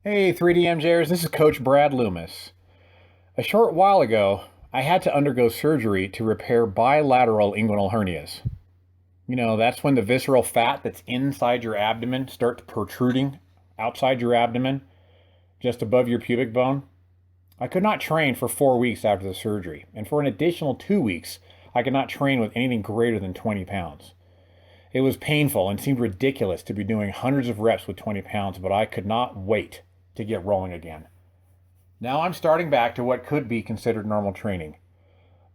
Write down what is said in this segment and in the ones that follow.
Hey, 3D MJers, this is Coach Brad Loomis. A short while ago, I had to undergo surgery to repair bilateral inguinal hernias. That's when the visceral fat that's inside your abdomen starts protruding outside your abdomen, just above your pubic bone. I could not train for 4 weeks after the surgery, and for an additional 2 weeks, I could not train with anything greater than 20 pounds. It was painful and seemed ridiculous to be doing hundreds of reps with 20 pounds, but I could not wait to get rolling again. Now I'm starting back to what could be considered normal training,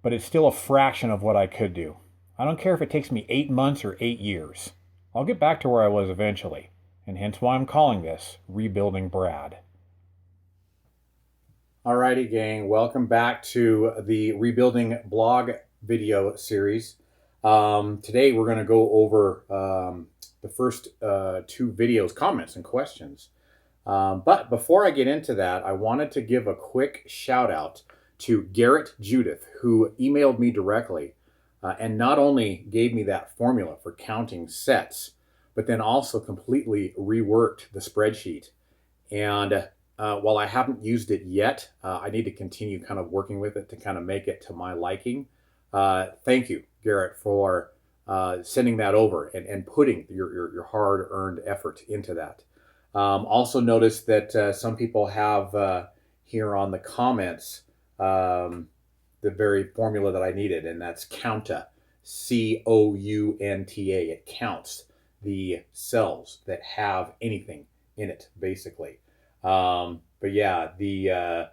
but it's still a fraction of what I could do. I don't care if it takes me 8 months or 8 years. I'll get back to where I was eventually, and hence why I'm calling this Rebuilding Brad. Alrighty, gang, welcome back to the Rebuilding blog video series. Today we're going to go over the first two videos, comments and questions. But before I get into that, I wanted to give a quick shout out to Garrett Judith, who emailed me directly and not only gave me that formula for counting sets, but then also completely reworked the spreadsheet. And while I haven't used it yet, I need to continue kind of working with it to kind of make it to my liking. Thank you, Garrett, for sending that over and putting your hard-earned effort into that. Also notice that some people have here on the comments the very formula that I needed, and that's counta, Counta. It counts the cells that have anything in it, basically. But yeah, the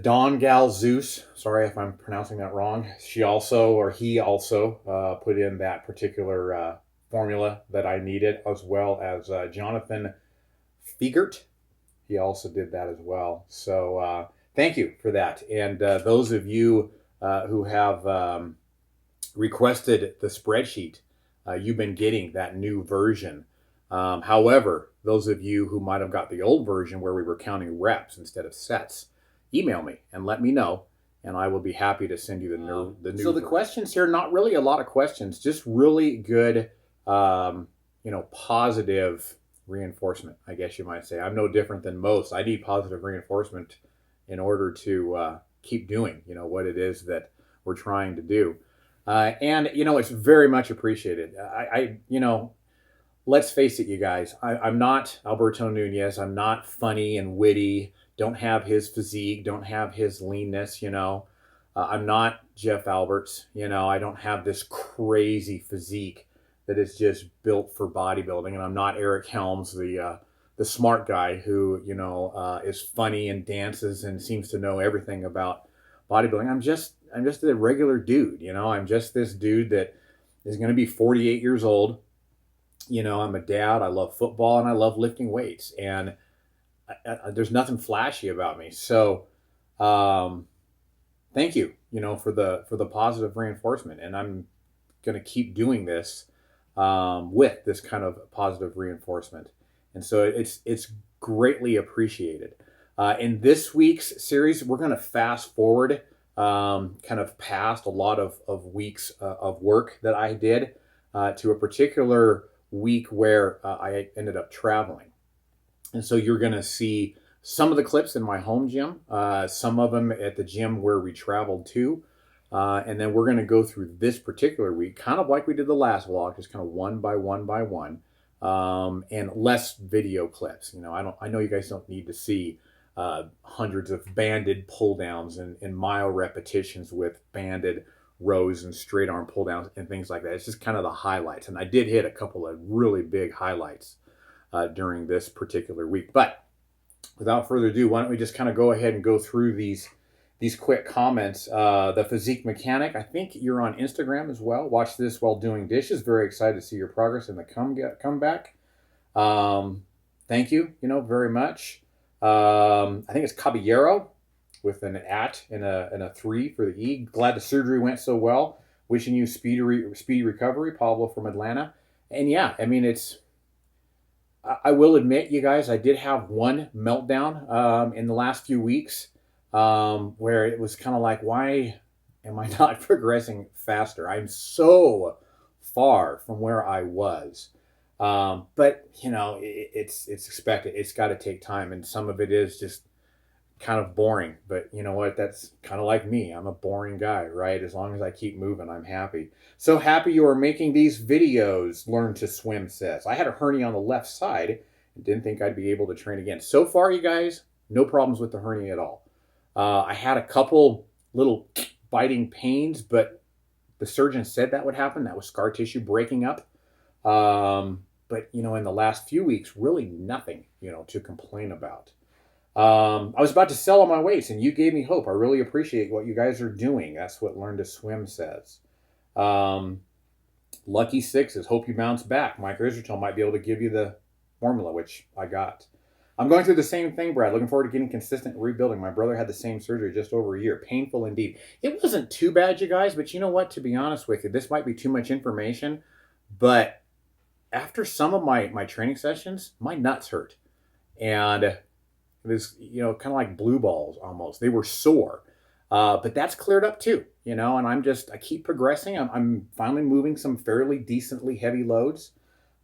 Dawn Gal Zeus, sorry if I'm pronouncing that wrong, he also put in that particular formula that I needed, as well as Jonathan Fiegert. He also did that as well. So thank you for that. And those of you who have requested the spreadsheet, you've been getting that new version. However, those of you who might have got the old version where we were counting reps instead of sets, email me and let me know, and I will be happy to send you the new. So the questions here, not really a lot of questions, just really good, positive reinforcement, I guess you might say. I'm no different than most. I need positive reinforcement in order to keep doing, what it is that we're trying to do. And it's very much appreciated. Let's face it, you guys. I'm not Alberto Nunez. I'm not funny and witty. Don't have his physique. Don't have his leanness. I'm not Jeff Alberts. I don't have this crazy physique that is just built for bodybuilding. And I'm not Eric Helms, the smart guy who is funny and dances and seems to know everything about bodybuilding. I'm just a regular dude. I'm just this dude that is going to be 48 years old. I'm a dad. I love football and I love lifting weights, and there's nothing flashy about me. So, thank you, for the positive reinforcement, and I'm going to keep doing this with this kind of positive reinforcement, and so it's greatly appreciated. In this week's series, we're going to fast forward, kind of past a lot of weeks of work that I did to a particular week where I ended up traveling. And so you're going to see some of the clips in my home gym, some of them at the gym where we traveled to. And then we're going to go through this particular week, kind of like we did the last vlog, just kind of one by one by one, and less video clips. I know you guys don't need to see hundreds of banded pull downs and mile repetitions with banded rows and straight arm pull downs and things like that. It's just kind of the highlights. And I did hit a couple of really big highlights during this particular week. But without further ado, why don't we just kind of go ahead and go through these quick comments. The Physique Mechanic, I think you're on Instagram as well. Watch this while doing dishes. Very excited to see your progress in the comeback. Thank you, very much. I think it's Caballero with an at and a 3 for the E. Glad the surgery went so well. Wishing you speedy recovery, Pablo from Atlanta. And yeah, I will admit, you guys, I did have one meltdown in the last few weeks where it was kind of like, why am I not progressing faster? I'm so far from where I was. But it's expected. It's got to take time, and some of it is just kind of boring. But you know what? That's kind of like me. I'm a boring guy, right? As long as I keep moving, I'm happy. So happy you are making these videos. Learn to swim says. I had a hernia on the left side and didn't think I'd be able to train again. So far, you guys, no problems with the hernia at all. I had a couple little biting pains, but the surgeon said that would happen. That was scar tissue breaking up. But in the last few weeks, really nothing, to complain about. I was about to sell all my weights, and you gave me hope. I really appreciate what you guys are doing. That's what Learn to Swim says. Lucky Sixes, hope you bounce back. Mike Israel might be able to give you the formula, which I got. I'm going through the same thing, Brad. Looking forward to getting consistent rebuilding. My brother had the same surgery just over a year. Painful indeed. It wasn't too bad, you guys, but you know what? To be honest with you, this might be too much information, but after some of my training sessions, my nuts hurt. And it was, kind of like blue balls almost. They were sore. But that's cleared up too, and I keep progressing. I'm finally moving some fairly decently heavy loads.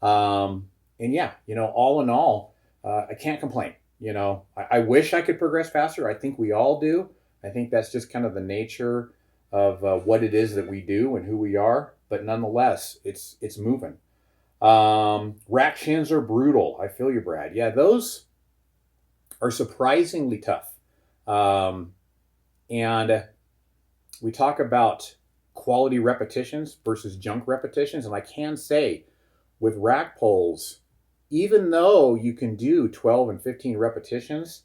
And yeah, all in all, I can't complain. I wish I could progress faster. I think we all do. I think that's just kind of the nature of what it is that we do and who we are. But nonetheless, it's moving. Rack shins are brutal. I feel you, Brad. Yeah, those are surprisingly tough. And we talk about quality repetitions versus junk repetitions. And I can say with rack pulls, even though you can do 12 and 15 repetitions,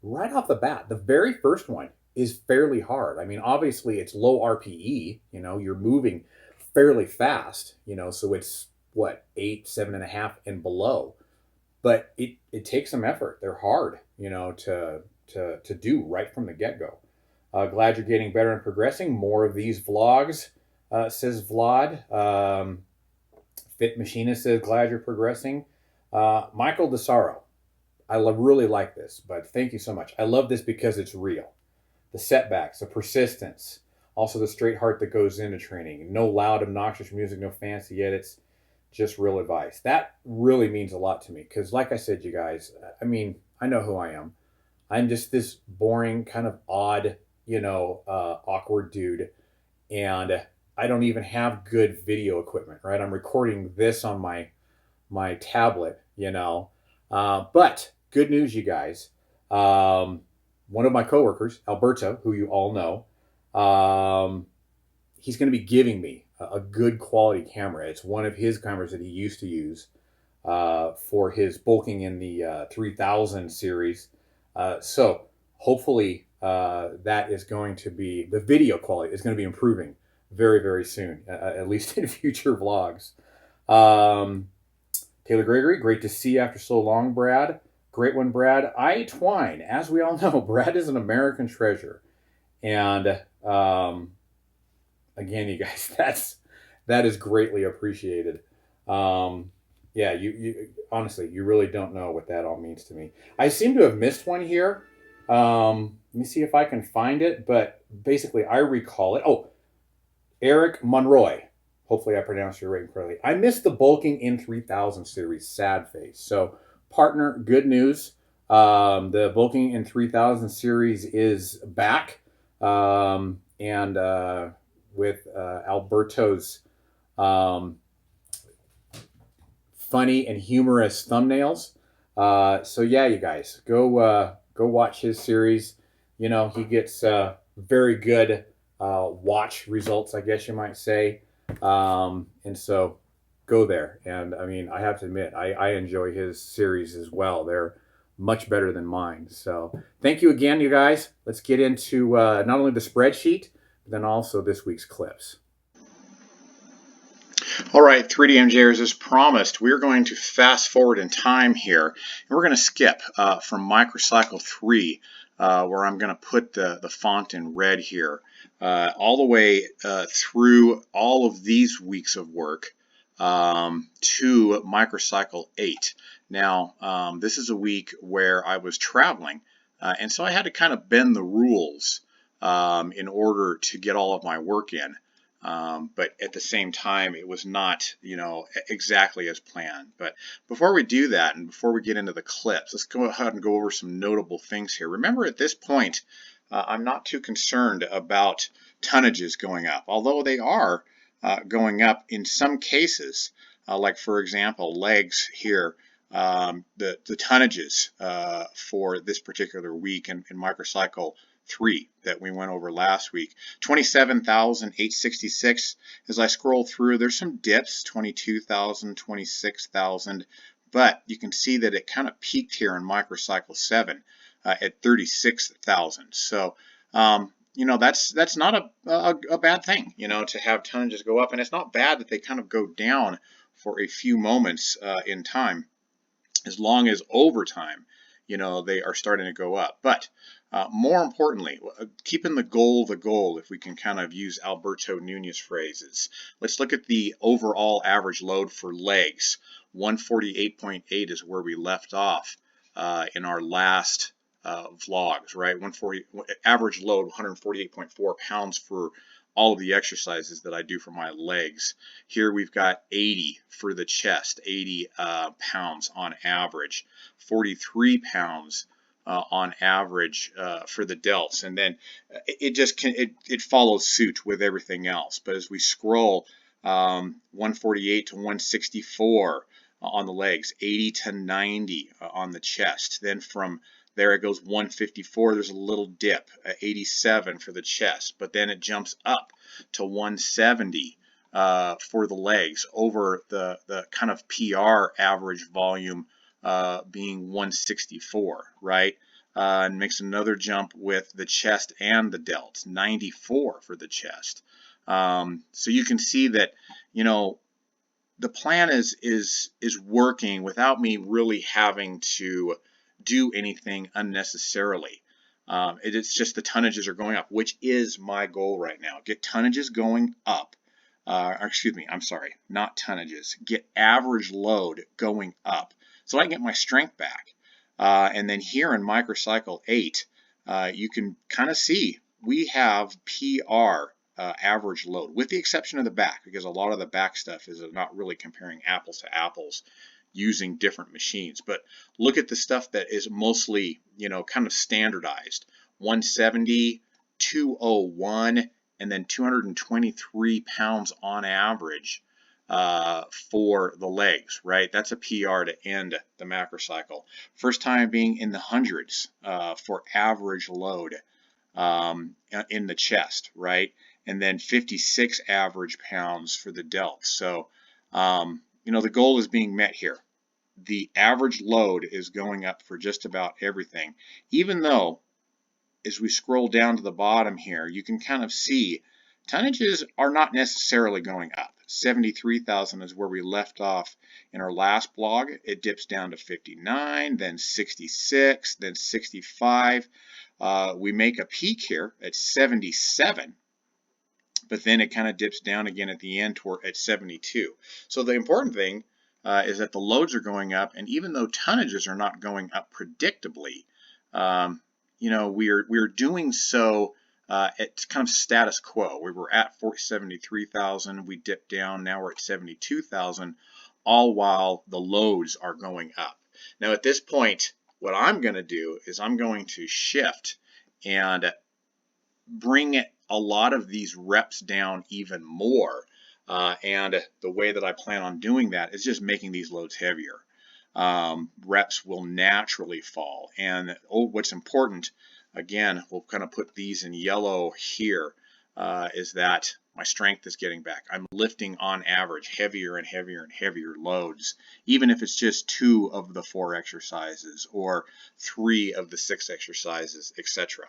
right off the bat, the very first one is fairly hard. I mean, obviously it's low RPE, you're moving fairly fast, so it's what, 8, 7.5 and below. But it takes some effort. They're hard, to do right from the get-go. Glad you're getting better and progressing. More of these vlogs, says Vlad. Fit Machinist says, glad you're progressing. Michael DeSaro, I really like this, but thank you so much. I love this because it's real. The setbacks, the persistence, also the straight heart that goes into training. No loud, obnoxious music, no fancy edits, just real advice. That really means a lot to me because, like I said, you guys, I mean, I know who I am. I'm just this boring, kind of odd, awkward dude. And I don't even have good video equipment, right? I'm recording this on my tablet, But good news, you guys. One of my coworkers, Alberto, who you all know, he's going to be giving me a good quality camera. It's one of his cameras that he used to use for his bulking in the 3000 series. So hopefully that is going to be, the video quality is going to be improving very, very soon, at least in future vlogs. Taylor Gregory, great to see you after so long, Brad. Great one, Brad. I Twine, as we all know, Brad is an American treasure. And again, you guys, that is greatly appreciated. Yeah, you honestly, you really don't know what that all means to me. I seem to have missed one here. Let me see if I can find it, but basically I recall it. Oh, Eric Monroy. Hopefully I pronounced your rating correctly. I missed the bulking in 3000 series, sad face. So partner, good news. The bulking in 3000 series is back. And with Alberto's funny and humorous thumbnails. So yeah, you guys, go watch his series. He gets very good watch results, I guess you might say. And so go there. And I mean, I have to admit, I enjoy his series as well. They're much better than mine. So thank you again, you guys. Let's get into not only the spreadsheet, but then also this week's clips. All right, 3D MJers, as promised, we're going to fast forward in time here, and we're going to skip from Microcycle 3, where I'm going to put the font in red here, all the way through all of these weeks of work to Microcycle 8. Now, this is a week where I was traveling, and so I had to kind of bend the rules in order to get all of my work in. But at the same time, it was not, exactly as planned. But before we do that, and before we get into the clips, let's go ahead and go over some notable things here. Remember, at this point, I'm not too concerned about tonnages going up, although they are going up in some cases, like, for example, legs here. The tonnages for this particular week in microcycle 3 that we went over last week, 27,866. As I scroll through, there's some dips, 22,000, 26,000, but you can see that it kind of peaked here in microcycle 7 at 36,000. So that's not a bad thing, to have tonnages go up, and it's not bad that they kind of go down for a few moments in time, as long as over time, they are starting to go up. But more importantly, keeping the goal, if we can kind of use Alberto Nunez phrases, let's look at the overall average load for legs. 148.8 is where we left off in our last vlogs, right? 140 average load, 148.4 pounds for all of the exercises that I do for my legs. Here we've got 80 for the chest, 80 pounds on average, 43 pounds on average for the delts, and then it follows suit with everything else. But as we scroll, 148 to 164 on the legs, 80 to 90 on the chest. Then from there it goes 154. There's a little dip, 87 for the chest, but then it jumps up to 170 for the legs, over the kind of PR average volume being 164, right? And makes another jump with the chest and the delts, 94 for the chest. So you can see that, the plan is working without me really having to do anything unnecessarily. It's just the tonnages are going up, which is my goal right now. Get tonnages going up. Excuse me, I'm sorry, not tonnages. Get average load going up so I can get my strength back. And then here in microcycle 8, you can kind of see we have PR average load, with the exception of the back, because a lot of the back stuff is not really comparing apples to apples using different machines. But look at the stuff that is mostly, kind of standardized. 170, 201, and then 223 pounds on average for the legs, right? That's a PR to end the macrocycle. First time being in the hundreds for average load in the chest, right? And then 56 average pounds for the delts. So, the goal is being met here. The average load is going up for just about everything, even though as we scroll down to the bottom here, you can kind of see tonnages are not necessarily going up. 73,000 is where we left off in our last blog. It dips down to 59, then 66, then 65. We make a peak here at 77, but then it kind of dips down again at the end at 72. So the important thing is that the loads are going up, and even though tonnages are not going up predictably, we're doing so at kind of status quo. We were at 73,000, we dipped down, now we're at 72,000, all while the loads are going up. Now at this point, what I'm going to do is I'm going to shift and bring a lot of these reps down even more. And the way that I plan on doing that is just making these loads heavier. Reps will naturally fall. And what's important, again, we'll kind of put these in yellow here, is that my strength is getting back. I'm lifting on average heavier and heavier and heavier loads, even if it's just 2 of the 4 exercises or 3 of the 6 exercises, etc.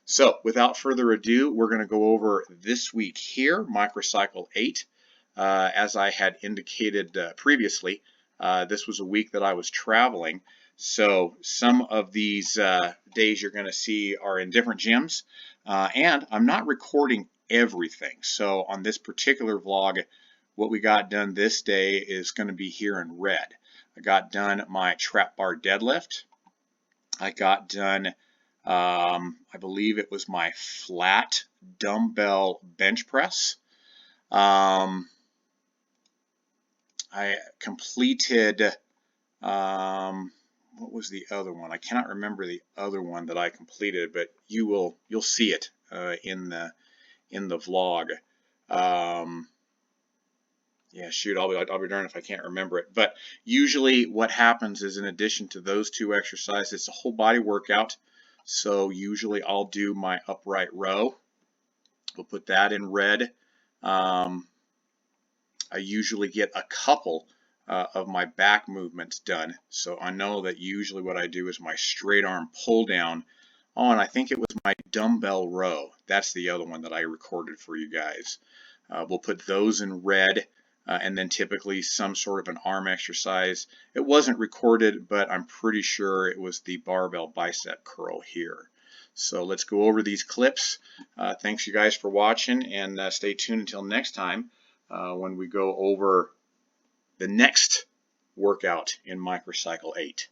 So without further ado, we're going to go over this week here, microcycle 8. As I had indicated previously, this was a week that I was traveling. So some of these days you're going to see are in different gyms. And I'm not recording everything. So on this particular vlog, what we got done this day is going to be here in red. I got done my trap bar deadlift. I got done I believe it was my flat dumbbell bench press. I completed, what was the other one? I cannot remember the other one that I completed, but you'll see it in the vlog. Yeah, shoot, I'll be darned if I can't remember it. But usually what happens is, in addition to those two exercises, it's a whole body workout. So usually I'll do my upright row. We'll put that in red. I usually get a couple of my back movements done. So I know that usually what I do is my straight arm pull down. Oh, and I think it was my dumbbell row. That's the other one that I recorded for you guys. We'll put those in red. And then typically some sort of an arm exercise. It wasn't recorded, but I'm pretty sure it was the barbell bicep curl here. So let's go over these clips. Thanks you guys for watching, and stay tuned until next time when we go over the next workout in microcycle 8.